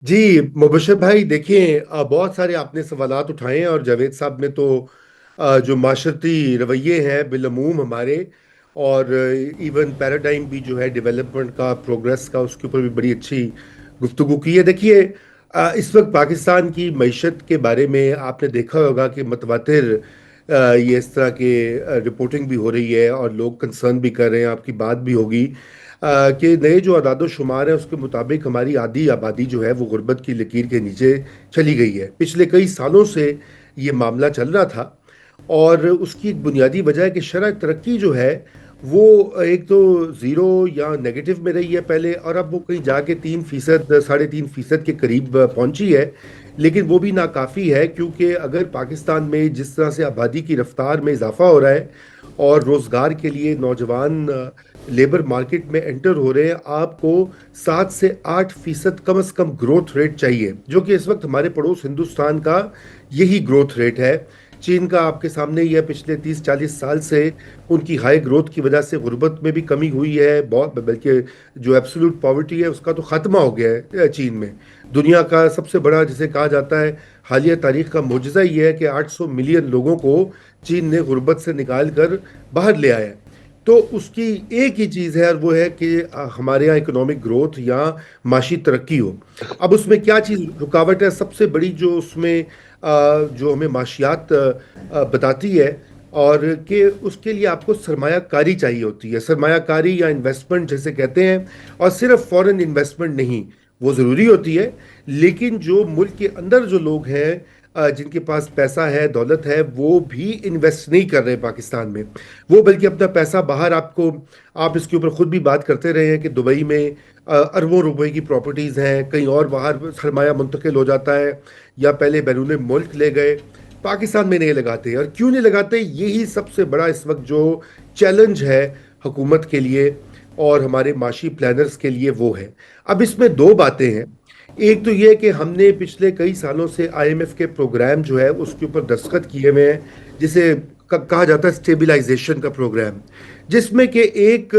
जी मुबशर भाई, देखिए बहुत सारे आपने सवालात उठाए हैं और जावेद साहब ने तो जो माशरती रवैये हैं बिलअमूम हमारे, और इवन पैराडाइम भी जो है डेवलपमेंट का, प्रोग्रेस का, उसके ऊपर भी बड़ी अच्छी गुफ्तगू की है। देखिए इस वक्त पाकिस्तान की मईशत के बारे में आपने देखा होगा कि मतवातिर ये इस तरह के रिपोर्टिंग भी हो रही है और लोग कंसर्न भी कर रहे हैं, आपकी बात भी होगी कि नए जो आदाद शुमार है उसके मुताबिक हमारी आधी आबादी जो है वो गुर्बत की लकीर के नीचे चली गई है। पिछले कई सालों से ये मामला चल रहा था और उसकी एक बुनियादी वजह है कि शरह तरक्की जो है वो एक तो ज़ीरो या नेगेटिव में रही है पहले, और अब वो कहीं जाके 3%, 3.5% के करीब पहुंची है। लेकिन वो भी नाकाफ़ी है, क्योंकि अगर पाकिस्तान में जिस तरह से आबादी की रफ्तार में इजाफा हो रहा है और रोज़गार के लिए नौजवान लेबर मार्केट में एंटर हो रहे हैं, आपको 7 से 8% कम से कम ग्रोथ रेट चाहिए, जो कि इस वक्त हमारे पड़ोस हिंदुस्तान का यही ग्रोथ रेट है। चीन का आपके सामने ही है, पिछले 30-40 साल से उनकी हाई ग्रोथ की वजह से गुर्बत में भी कमी हुई है बहुत, बल्कि जो एब्सोल्यूट पॉवर्टी है उसका तो खात्मा हो गया है चीन में। दुनिया का सबसे बड़ा जिसे कहा जाता है हालिया तारीख का मोजज़ा ये है कि 800 मिलियन लोगों को चीन ने गुर्बत से निकाल कर बाहर ले आया है। तो उसकी एक ही चीज़ है और वो है कि हमारे यहाँ इकोनॉमिक ग्रोथ या माशी तरक्की हो। अब उसमें क्या चीज़ रुकावट है सबसे बड़ी, जो उसमें जो हमें माशियात बताती है, और कि उसके लिए आपको सरमायाकारी चाहिए होती है, सरमायाकारी या इन्वेस्टमेंट जैसे कहते हैं। और सिर्फ फॉरेन इन्वेस्टमेंट नहीं, वो ज़रूरी होती है, लेकिन जो मुल्क के अंदर जो लोग हैं, जिनके पास पैसा है, दौलत है, वो भी इन्वेस्ट नहीं कर रहे पाकिस्तान में। वो बल्कि अपना पैसा बाहर, आपको आप इसके ऊपर खुद भी बात करते रहे हैं कि दुबई में अरबों रुपए की प्रॉपर्टीज़ हैं, कहीं और बाहर सरमाया मुंतकिल हो जाता है, या पहले बैरून मुल्क ले गए, पाकिस्तान में नहीं लगाते। और क्यों नहीं लगाते, यही सबसे बड़ा इस वक्त जो चैलेंज है हुकूमत के लिए और हमारे माशी प्लानर्स के लिए, वो है। अब इसमें दो बातें हैं। एक तो ये कि हमने पिछले कई सालों से आईएमएफ के प्रोग्राम जो है उसके ऊपर दस्तखत किए हुए हैं, जिसे कहा जाता है स्टेबलाइजेशन का प्रोग्राम, जिसमें कि एक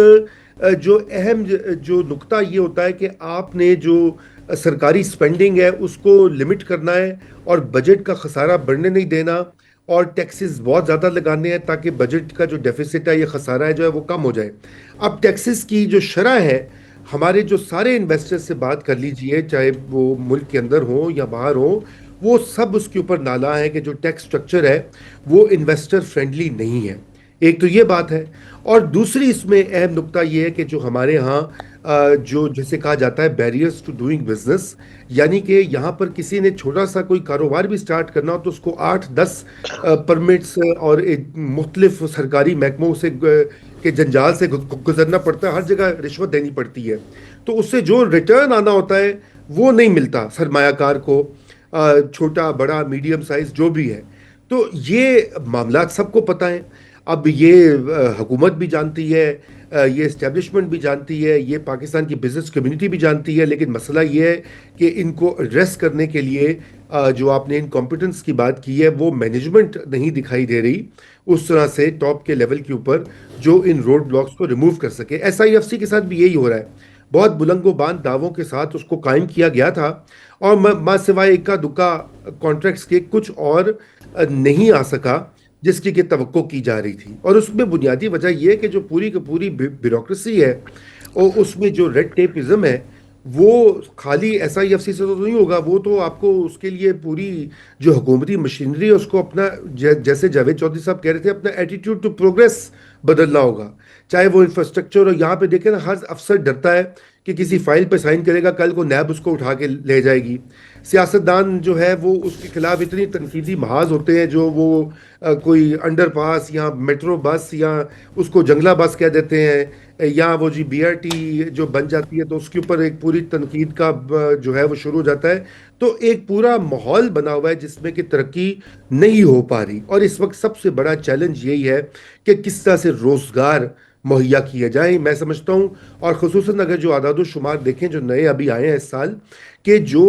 जो अहम जो नुक्ता ये होता है कि आपने जो सरकारी स्पेंडिंग है उसको लिमिट करना है और बजट का खसारा बढ़ने नहीं देना, और टैक्सेस बहुत ज़्यादा लगाने हैं ताकि बजट का जो डेफिसिट है, ये खसारा है जो है वो कम हो जाए। अब टैक्सेस की जो शरह है, हमारे जो सारे इन्वेस्टर्स से बात कर लीजिए, चाहे वो मुल्क के अंदर हो या बाहर हो, वो सब उसके ऊपर नाला है कि जो टैक्स स्ट्रक्चर है वो इन्वेस्टर फ्रेंडली नहीं है। एक तो ये बात है। और दूसरी इसमें अहम नुक्ता ये है कि जो हमारे यहाँ जो जैसे कहा जाता है बैरियर्स टू डूइंग बिजनेस, यानी कि यहाँ पर किसी ने छोटा सा कोई कारोबार भी स्टार्ट करना हो तो उसको 8-10 परमिट्स और मुख्तलिफ सरकारी महकमों से के जंजाल से गुजरना पड़ता है, हर जगह रिश्वत देनी पड़ती है। तो उससे जो रिटर्न आना होता है वो नहीं मिलता सरमायाकार को, छोटा बड़ा मीडियम साइज जो भी है। तो ये मामला सबको पता है। अब ये हुकूमत भी जानती है, ये इस्टेब्लिशमेंट भी जानती है, ये पाकिस्तान की बिजनेस कम्युनिटी भी जानती है, लेकिन मसला ये है कि इनको एड्रेस करने के लिए जो आपने इनकॉम्पिटेंस की बात की है, वो मैनेजमेंट नहीं दिखाई दे रही उस तरह से टॉप के लेवल के ऊपर, जो इन रोड ब्लॉक्स को रिमूव कर सके। एसआईएफसी के साथ भी यही हो रहा है, बहुत बुलंदोबांद दावों के साथ उसको कायम किया गया था, और मां सिवाय इक्का दुक्का कॉन्ट्रैक्ट्स के कुछ और नहीं आ सका जिसकी कि तवक्को की जा रही थी। और उसमें बुनियादी वजह यह है कि जो पूरी की पूरी ब्यूरोक्रेसी है और उसमें जो रेड टेपिज्म है, वो खाली एसआईएफसी से तो नहीं होगा, वो तो आपको उसके लिए पूरी जो हुकूमती मशीनरी है उसको अपना जैसे जावेद चौधरी साहब कह रहे थे, अपना एटीट्यूड टू प्रोग्रेस बदलना होगा। चाहे वो इंफ्रास्ट्रक्चर, और यहाँ पे देखें ना, हर अफसर डरता है कि किसी फाइल पे साइन करेगा, कल को नैब उसको उठा के ले जाएगी। सियासतदान जो है वो उसके खिलाफ इतनी तनकीदी महाज होते हैं, जो वो कोई अंडर पास या मेट्रो बस या उसको जंगला बस कह देते हैं, या वो जी बीआरटी जो बन जाती है तो उसके ऊपर एक पूरी तनकीद का जो है वो शुरू हो जाता है। तो एक पूरा माहौल बना हुआ है जिसमें कि तरक्की नहीं हो पा रही, और इस वक्त सबसे बड़ा चैलेंज यही है कि किस तरह से रोजगार मुहैया किए जाएं। मैं समझता हूं, और खुसूसन अगर जो आदाद शुमार देखें जो नए अभी आए हैं इस साल, कि जो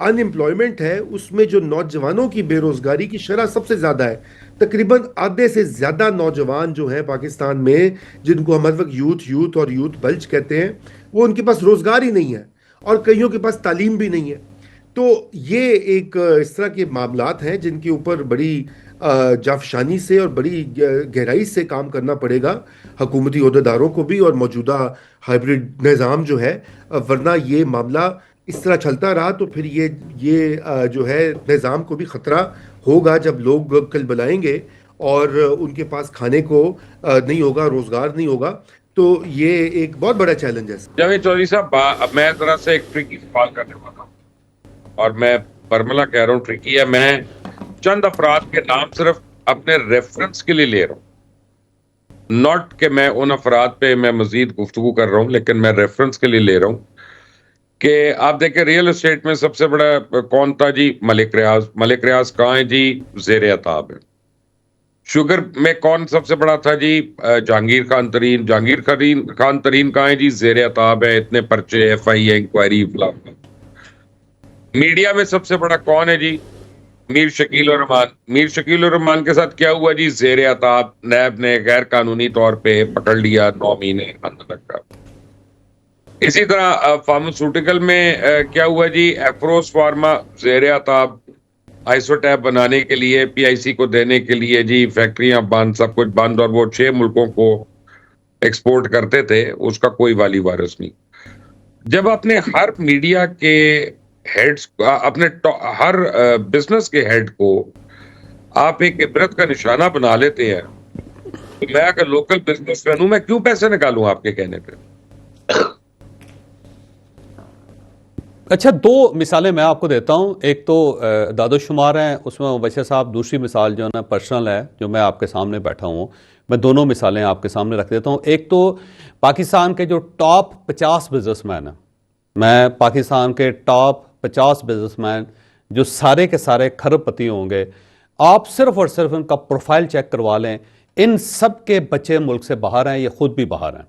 अनएम्प्लॉयमेंट है उसमें जो नौजवानों की बेरोजगारी की शरह सबसे ज़्यादा है। तकरीबन आधे से ज़्यादा नौजवान जो हैं पाकिस्तान में, जिनको हम हर वक्त यूथ यूथ और यूथ बल्ज कहते हैं, वो उनके पास रोजगार ही नहीं है, और कईयों के पास तालीम भी नहीं है। تو یہ ایک اس طرح کے معاملات ہیں جن کے اوپر بڑی جافشانی سے اور بڑی گہرائی سے کام کرنا پڑے گا حکومتی عہدیداروں کو بھی، اور موجودہ ہائبرڈ نظام جو ہے، ورنہ یہ معاملہ اس طرح چلتا رہا تو پھر یہ جو ہے نظام کو بھی خطرہ ہوگا جب لوگ کل بلائیں گے اور ان کے پاس کھانے کو نہیں ہوگا، روزگار نہیں ہوگا، تو یہ ایک بہت بڑا چیلنج ہے۔ جاوید چودھری صاحب، میں ذرا سے ایک ٹرکی سوال کرنے والا ہوں، اور میں برملا کہہ رہا ہوں ٹرکی ہے. میں چند افراد کے نام صرف اپنے ریفرنس کے لیے لے رہا ہوں، ناٹ کہ میں ان افراد پہ میں مزید گفتگو کر رہا ہوں، لیکن میں ریفرنس کے لیے لے رہا ہوں کہ آپ دیکھیں ریئل اسٹیٹ میں سب سے بڑا کون تھا جی؟ ملک ریاض. ملک ریاض کہاں ہے جی؟ زیر عتاب ہے. شوگر میں کون سب سے بڑا تھا جی؟ جہانگیر خان ترین. جہانگیر خان ترین کہاں ہے جی؟ زیر عتاب ہے، اتنے پرچے، ایف آئی اے انکوائری فلاں. میڈیا میں سب سے بڑا کون ہے جی؟ میر شکیل الرحمان. میر شکیل الرحمان کے ساتھ کیا ہوا جی؟ زیر عتاب. نیب نے غیر قانونی طور پہ پکڑ لیا، 9 مہینے اندر رکھا. اسی طرح فارماسیوٹیکل میں کیا ہوا جی؟ ایفروز فارما زیر عتاب. آئسوٹیپ بنانے کے لیے پی آئی سی کو دینے کے لیے جی فیکٹریاں بند، سب کچھ بند، اور وہ 6 ملکوں کو ایکسپورٹ کرتے تھے، اس کا کوئی والی وارث نہیں. جب اپنے ہر میڈیا کے ہیڈز، اپنے ہر بزنس کے ہیڈ کو آپ ایک عبرت کا نشانہ بنا لیتے ہیں، تو میں اگر لوکل بزنس مین ہوں، میں کیوں پیسے نکالوں آپ کے کہنے پہ؟ اچھا، 2 مثالیں میں آپ کو دیتا ہوں. ایک تو داد و شمار ہیں، اس میں مبشر صاحب. دوسری مثال جو ہے نا پرسنل ہے، جو میں آپ کے سامنے بیٹھا ہوں. میں دونوں مثالیں آپ کے سامنے رکھ دیتا ہوں. ایک تو پاکستان کے جو ٹاپ 50 بزنس مین ہیں، میں پاکستان کے ٹاپ 50 بزنس مین جو سارے کے سارے کھرب پتی ہوں گے، آپ صرف اور صرف ان کا پروفائل چیک کروا لیں. ان سب کے بچے ملک سے باہر ہیں، یہ خود بھی باہر ہیں.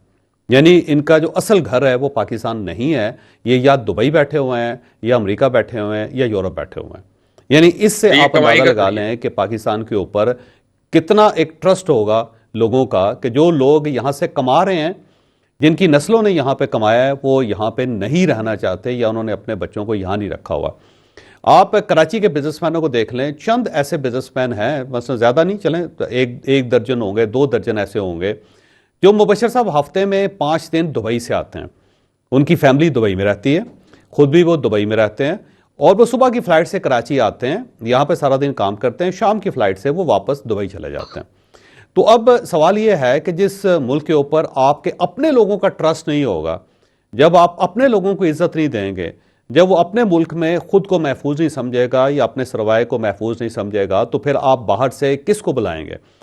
یعنی ان کا جو اصل گھر ہے وہ پاکستان نہیں ہے، یہ یا دبئی بیٹھے ہوئے ہیں، یا امریکہ بیٹھے ہوئے ہیں، یا یورپ بیٹھے ہوئے ہیں. یعنی اس سے آپ اندازہ لگا لیں کہ پاکستان کے اوپر کتنا ایک ٹرسٹ ہوگا لوگوں کا، کہ جو لوگ یہاں سے کما رہے ہیں، جن کی نسلوں نے یہاں پہ کمایا ہے، وہ یہاں پہ نہیں رہنا چاہتے، یا انہوں نے اپنے بچوں کو یہاں نہیں رکھا ہوا. آپ کراچی کے بزنس مینوں کو دیکھ لیں، چند ایسے بزنس مین ہیں، مثلا زیادہ نہیں، چلیں ایک درجن ہوں گے، 2 درجن ایسے ہوں گے، جو مبشر صاحب ہفتے میں 5 دن دبئی سے آتے ہیں. ان کی فیملی دبئی میں رہتی ہے، خود بھی وہ دبئی میں رہتے ہیں، اور وہ صبح کی فلائٹ سے کراچی آتے ہیں، یہاں پہ سارا دن کام کرتے ہیں، شام کی فلائٹ سے وہ واپس دبئی چلے جاتے ہیں. تو اب سوال یہ ہے کہ جس ملک کے اوپر آپ کے اپنے لوگوں کا ٹرسٹ نہیں ہوگا، جب آپ اپنے لوگوں کو عزت نہیں دیں گے، جب وہ اپنے ملک میں خود کو محفوظ نہیں سمجھے گا یا اپنے سرمایہ کو محفوظ نہیں سمجھے گا، تو پھر آپ باہر سے کس کو بلائیں گے؟